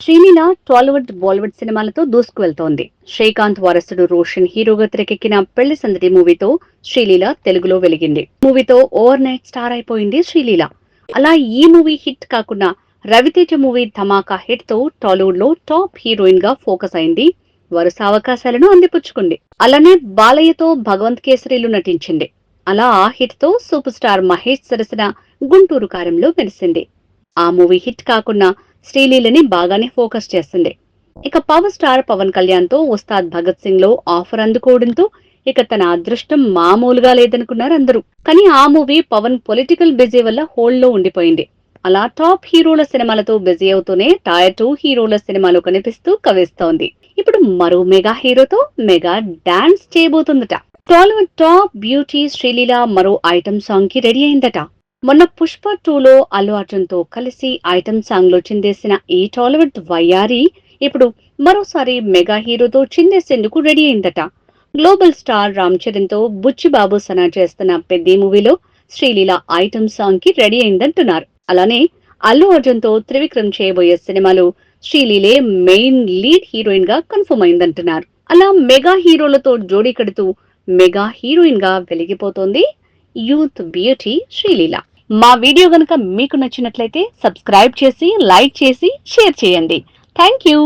శ్రీలీల టాలీవుడ్ బాలీవుడ్ సినిమాలతో దూసుకువెళ్తోంది. శ్రీకాంత్ వారసుడు రోషన్ హీరోగా తెరకెక్కిన పెళ్లి సందడి మూవీతో శ్రీలీల తెలుగులో వెలిగింది. మూవీతో ఓవర్ నైట్ స్టార్ అయిపోయింది శ్రీలీల. అలా ఈ మూవీ హిట్ కాకుండా రవితేజ మూవీ ధమాకా హిట్ తో టాలీవుడ్ లో టాప్ హీరోయిన్ గా ఫోకస్ అయింది. వరుస అవకాశాలను అందిపుచ్చుకుంది. అలానే బాలయ్యతో భగవంత్ కేసరిలో నటించింది. అలా ఆ హిట్ తో సూపర్ స్టార్ మహేష్ సరసన గుంటూరు కారంలో మెరిసింది. ఆ మూవీ హిట్ కాకుండా శ్రీలీలని బాగానే ఫోకస్ చేస్తుంది. ఇక పవర్ స్టార్ పవన్ కళ్యాణ్ తో ఉస్తాద్ భగత్ సింగ్ లో ఆఫర్ అందుకోవడంతో ఇక తన అదృష్టం మామూలుగా లేదనుకున్నారు అందరూ. కానీ ఆ మూవీ పవన్ పొలిటికల్ బిజీ వల్ల హోల్డ్ లో ఉండిపోయింది. అలా టాప్ హీరోల సినిమాలతో బిజీ అవుతూనే టైర్ 2 హీరోల సినిమాలో కనిపిస్తూ కవిస్తోంది. ఇప్పుడు మరో మెగా హీరోతో మెగా డాన్స్ చేయబోతుందట. టాలీవుడ్ టాప్ బ్యూటీ శ్రీలీల మరో ఐటమ్ సాంగ్ కి రెడీ అయిందట. మొన్న పుష్ప 2లో అల్లు అర్జున్ తో కలిసి ఐటమ్ సాంగ్ లో చిందేసిన ఈ టాలీవుడ్ వయ్యారి ఇప్పుడు మరోసారి మెగా హీరోతో చిందేసేందుకు రెడీ అయిందట. గ్లోబల్ స్టార్ రామ్ చరణ్ తో బుచ్చిబాబు సనా చేస్తున్న పెద్ది మూవీలో శ్రీలీల ఐటమ్ సాంగ్ కి రెడీ అయిందంటున్నారు. అలానే అల్లు అర్జున్ తో త్రివిక్రమ్ చేయబోయే సినిమాలో శ్రీలీలే మెయిన్ లీడ్ హీరోయిన్ గా కన్ఫర్మ్ అయిందంటున్నారు. అలా మెగా హీరోలతో జోడీ కడుతూ మెగా హీరోయిన్ గా వెలిగిపోతోంది యూత్ బ్యూటీ శ్రీలీల. మా వీడియో గనుక మీకు నచ్చినట్లయితే సబ్స్క్రైబ్ చేసి, లైక్ చేసి, షేర్ చేయండి. Thank you.